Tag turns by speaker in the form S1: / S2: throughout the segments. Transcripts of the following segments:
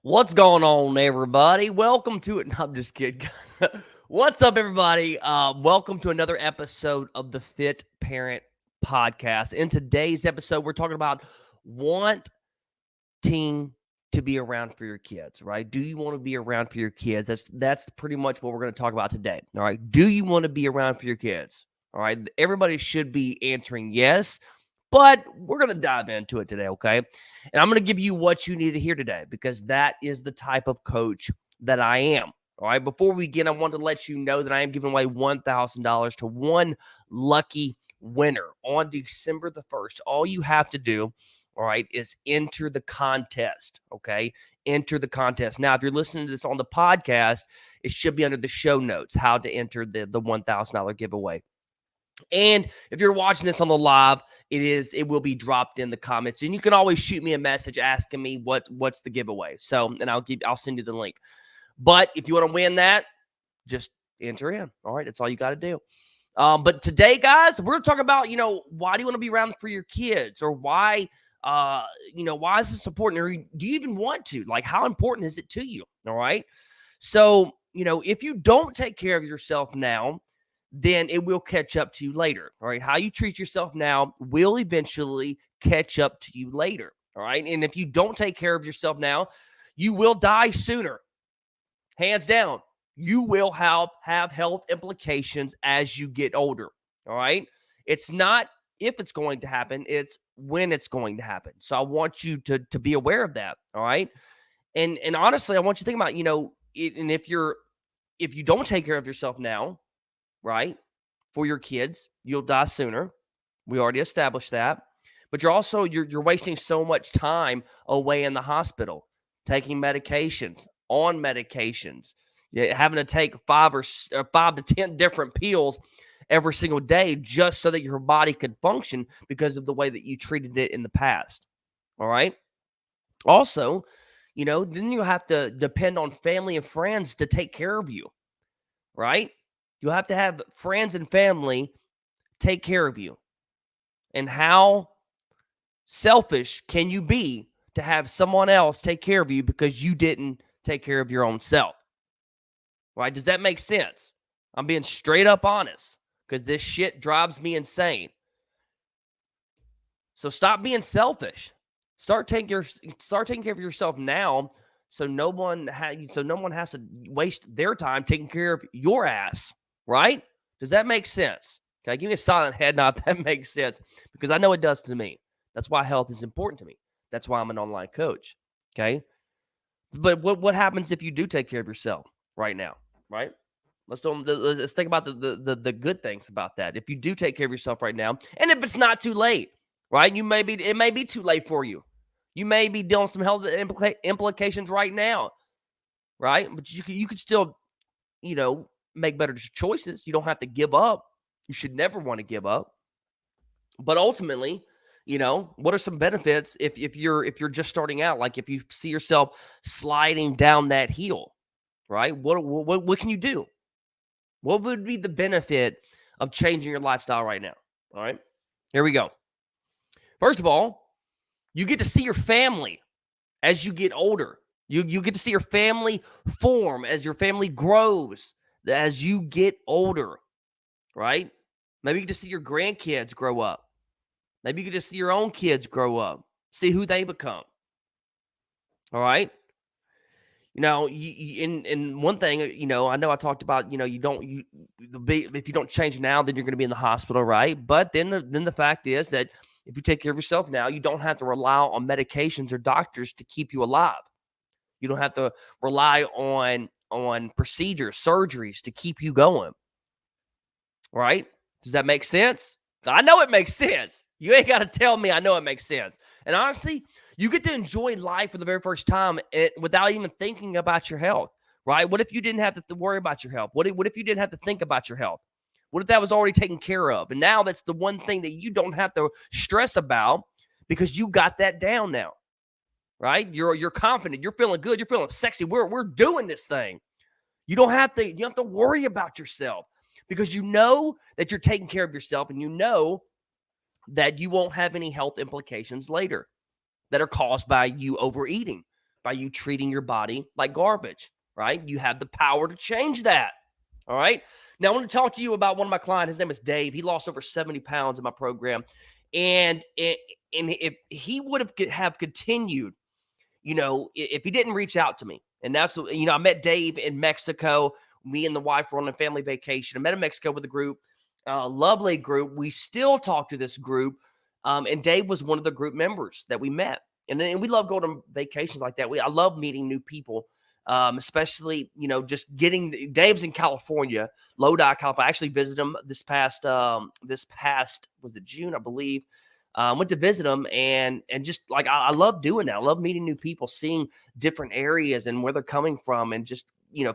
S1: What's going on, everybody? Welcome to it. No, I'm just kidding. What's up, everybody? Welcome to another episode of the Fit Parent Podcast. In today's episode, we're talking about wanting to be around for your kids, right? Do you want to be around for your kids? That's pretty much what we're going to talk about today. All right. Do you want to be around for your kids? All right. Everybody should be answering yes, but we're going to dive into it today, okay? And I'm going to give you what you need to hear today because that is the type of coach that I am. All right. Before we begin, I want to let you know that I am giving away $1,000 to one lucky winner on December the 1st. All you have to do, all right, is enter the contest, okay? Enter the contest. Now, if you're listening to this on the podcast, it should be under the show notes how to enter the $1,000 giveaway. And if you're watching this on the live, it will be dropped in the comments. And you can always shoot me a message asking me what's the giveaway. So, and I'll send you the link. But if you want to win that, just enter in. All right, that's all you got to do. But today, guys, we're talking about, why do you want to be around for your kids, or why why is this important, or do you even want to? Like, how important is it to you? All right. So, if you don't take care of yourself now, then it will catch up to you later. All right. How you treat yourself now will eventually catch up to you later. All right. And if you don't take care of yourself now, you will die sooner. Hands down. You will have health implications as you get older. All right. It's not if it's going to happen, it's when it's going to happen. So I want you to be aware of that. All right. And honestly, I want you to think about, and if you don't take care of yourself now, right, for your kids, you'll die sooner. We already established that. But you're wasting so much time away in the hospital, taking medications, on medications, having to take 5 to 10 different pills every single day just so that your body could function because of the way that you treated it in the past. All right. Also, then you have to depend on family and friends to take care of you, right? You have to have friends and family take care of you. And how selfish can you be to have someone else take care of you because you didn't take care of your own self? Right? Does that make sense? I'm being straight up honest because this shit drives me insane. So stop being selfish. Start taking care of yourself now, so no one has to waste their time taking care of your ass. Right? Does that make sense? Okay, give me a silent head nod if that makes sense, because I know it does to me. That's why health is important to me. That's why I'm an online coach. Okay, but what happens if you do take care of yourself right now? Right? Let's think about the good things about that. If you do take care of yourself right now, and if it's not too late, right? It may be too late for you. You may be dealing with some health implications right now, right? But you could still, make better choices. You don't have to give up. You should never want to give up. But ultimately, what are some benefits if you're just starting out? Like if you see yourself sliding down that hill, right? What can you do? What would be the benefit of changing your lifestyle right now? All right, here we go. First of all, you get to see your family as you get older. You get to see your family form as your family grows, as you get older, right? Maybe you get to see your grandkids grow up. Maybe you get to see your own kids grow up, see who they become. All right. In one thing, I know I talked about, if you don't change now, then you're going to be in the hospital, right? But then the fact is that if you take care of yourself now, you don't have to rely on medications or doctors to keep you alive. You don't have to rely on procedures, surgeries to keep you going, right? Does that make sense? I know it makes sense. You ain't got to tell me. I know it makes sense. And honestly, you get to enjoy life for the very first time without even thinking about your health, right? What if you didn't have to worry about your health? What if you didn't have to think about your health? What if that was already taken care of? And now that's the one thing that you don't have to stress about because you got that down now, right? You're confident. You're feeling good. You're feeling sexy. We're doing this thing. You have to worry about yourself because you know that you're taking care of yourself, and you know that you won't have any health implications later that are caused by you overeating, by you treating your body like garbage, right? You have the power to change that. All right. Now, I want to talk to you about one of my clients. His name is Dave. He lost over 70 pounds in my program. And if he would have continued, if he didn't reach out to me, and that's, I met Dave in Mexico. Me and the wife were on a family vacation. I met in Mexico with a group, lovely group. We still talk to this group. And Dave was one of the group members that we met. And we love going on vacations like that. I love meeting new people. Especially, just getting Dave's in California, Lodi, California. I actually visited him this past, was it June, I believe. Went to visit him and just like, I love doing that. I love meeting new people, seeing different areas and where they're coming from, and just,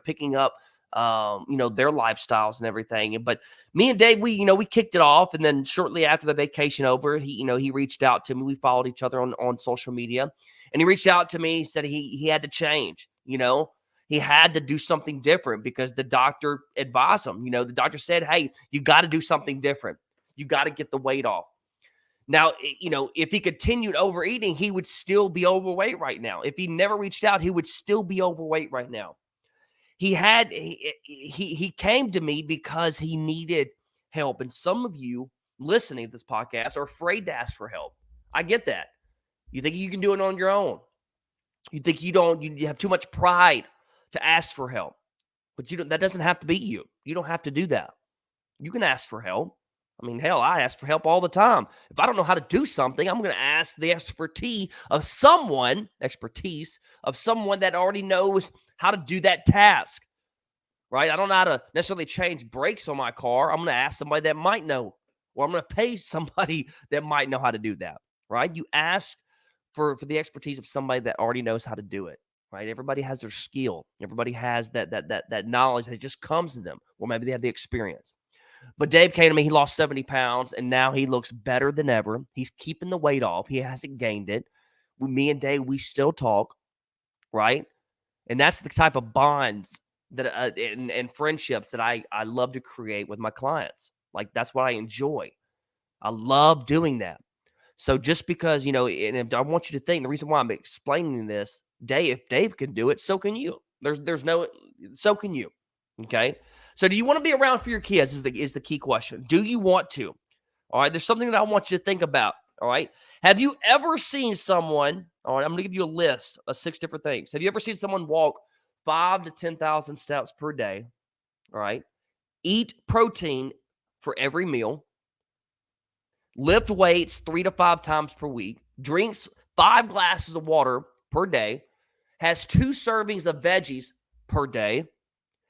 S1: picking up, their lifestyles and everything. But me and Dave, we kicked it off. And then shortly after the vacation over, he reached out to me. We followed each other on social media, and he reached out to me. He said he had to change. He had to do something different because the doctor advised him. The doctor said, hey, you got to do something different. You got to get the weight off. Now, if he continued overeating, he would still be overweight right now. If he never reached out, he would still be overweight right now. He came to me because he needed help. And some of you listening to this podcast are afraid to ask for help. I get that. You think you can do it on your own. You think you have too much pride to ask for help. But that doesn't have to be you. You don't have to do that. You can ask for help. I mean, hell, I ask for help all the time. If I don't know how to do something, I'm going to ask the expertise of someone that already knows how to do that task, right? I don't know how to necessarily change brakes on my car. I'm going to ask somebody that might know, or I'm going to pay somebody that might know how to do that, right? You ask for the expertise of somebody that already knows how to do it, right? Everybody has their skill. Everybody has that knowledge that just comes to them, or maybe they have the experience. But Dave came to me. He lost 70 pounds, and now he looks better than ever. He's keeping the weight off. He hasn't gained it. Me and Dave, we still talk, right? And that's the type of bonds that and friendships that I love to create with my clients. Like, that's what I enjoy. I love doing that. So just because, and I want you to think, the reason why I'm explaining this, if Dave can do it, so can you. So can you. Okay. So do you want to be around for your kids is the key question. Do you want to? All right. There's something that I want you to think about. All right. Have you ever seen someone, all right, I'm going to give you a list of 6 different things. Have you ever seen someone walk 5,000 to 10,000 steps per day? All right. Eat protein for every meal. Lift weights 3 to 5 times per week. Drinks 5 glasses of water per day. Has 2 servings of veggies per day.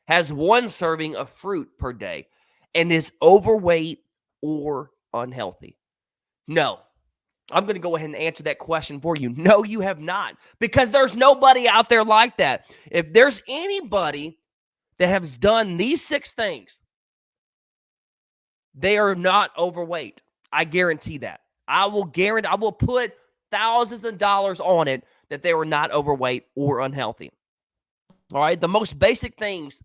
S1: Has 1 serving of fruit per day, and is overweight or unhealthy? No. I'm going to go ahead and answer that question for you. No, you have not, because there's nobody out there like that. If there's anybody that has done these 6 things, they are not overweight. I guarantee that. I will put thousands of dollars on it that they were not overweight or unhealthy. All right. The most basic things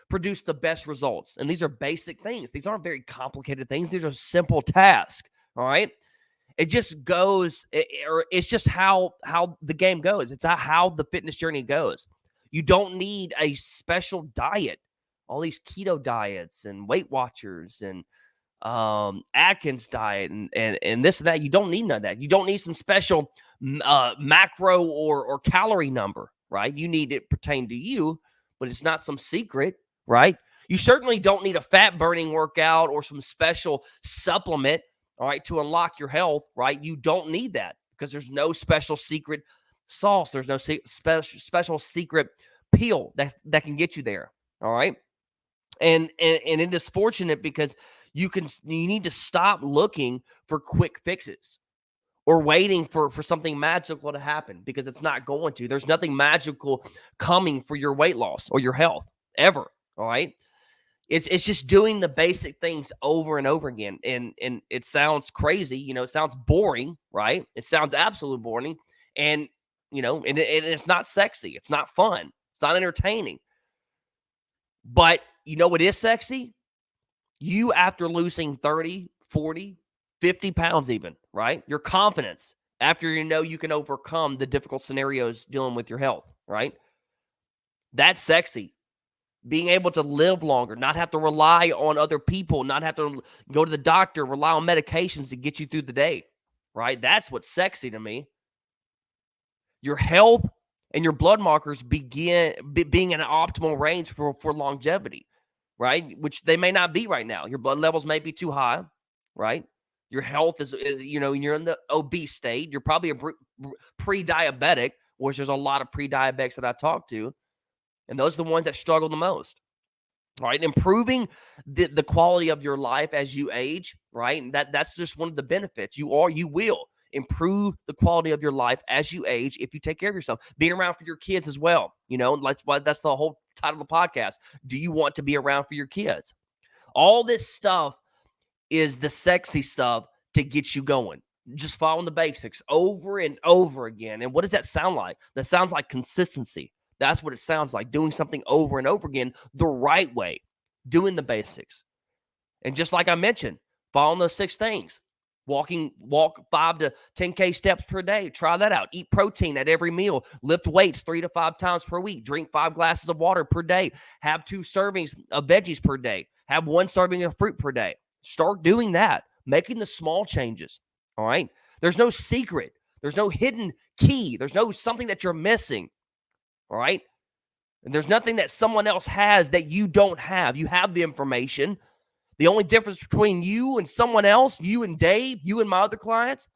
S1: produce the best results. And these are basic things. These aren't very complicated things. These are simple tasks. All right. It just goes, it's just how the game goes. It's how the fitness journey goes. You don't need a special diet. All these keto diets and Weight Watchers and Atkins diet and this and that. You don't need none of that. You don't need some special macro or calorie number, right? You need it pertain to you, but it's not some secret, right? You certainly don't need a fat burning workout or some special supplement, all right, to unlock your health, right? You don't need that because there's no special secret sauce. There's no special secret pill that can get you there, all right? And it is fortunate because you need to stop looking for quick fixes or waiting for something magical to happen, because it's not going to. There's nothing magical coming for your weight loss or your health ever, all right? It's just doing the basic things over and over again. And it sounds crazy, it sounds boring, right? It sounds absolutely boring. And, and it's not sexy. It's not fun. It's not entertaining. But what is sexy? You, after losing 30, 40, 50 pounds even, right? Your confidence after you know you can overcome the difficult scenarios dealing with your health, right? That's sexy. Being able to live longer, not have to rely on other people, not have to go to the doctor, rely on medications to get you through the day, right? That's what's sexy to me. Your health and your blood markers begin being in an optimal range for longevity, right? Which they may not be right now. Your blood levels may be too high, right? Your health is you're in the obese state. You're probably a pre-diabetic, which there's a lot of pre-diabetics that I talk to. And those are the ones that struggle the most. All right. Improving the quality of your life as you age, right? And that's just one of the benefits. You will improve the quality of your life as you age if you take care of yourself. Being around for your kids as well. That's the whole title of the podcast. Do you want to be around for your kids? All this stuff is the sexy stuff to get you going. Just following the basics over and over again. And what does that sound like? That sounds like consistency. That's what it sounds like, doing something over and over again the right way, doing the basics. And just like I mentioned, following those 6 things. Walk 5 to 10K steps per day. Try that out. Eat protein at every meal. Lift weights 3 to 5 times per week. Drink 5 glasses of water per day. Have 2 servings of veggies per day. Have 1 serving of fruit per day. Start doing that, making the small changes. All right. There's no secret. There's no hidden key. There's no something that you're missing. All right. And there's nothing that someone else has that you don't have. You have the information. The only difference between you and someone else, you and Dave, you and my other clients,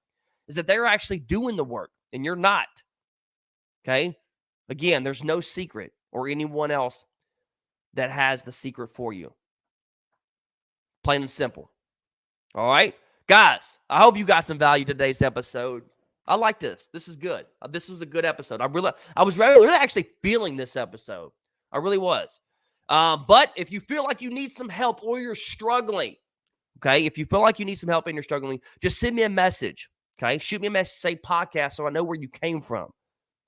S1: is that they're actually doing the work and you're not. Okay. Again, there's no secret or anyone else that has the secret for you. Plain and simple. All right. Guys, I hope you got some value today's episode. I like this. This is good. This was a good episode. I was really actually feeling this episode. I really was. But if you feel like you need some help or you're struggling, okay, if you feel like you need some help and you're struggling, just send me a message, okay? Shoot me a message, say podcast, so I know where you came from,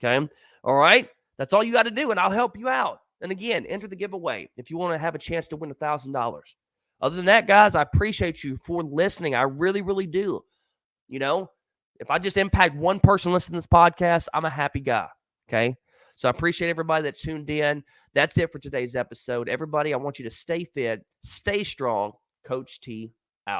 S1: okay? All right? That's all you got to do, and I'll help you out. And again, enter the giveaway if you want to have a chance to win $1,000. Other than that, guys, I appreciate you for listening. I really, really do. If I just impact one person listening to this podcast, I'm a happy guy, okay? So I appreciate everybody that's tuned in. That's it for today's episode. Everybody, I want you to stay fit, stay strong. Coach T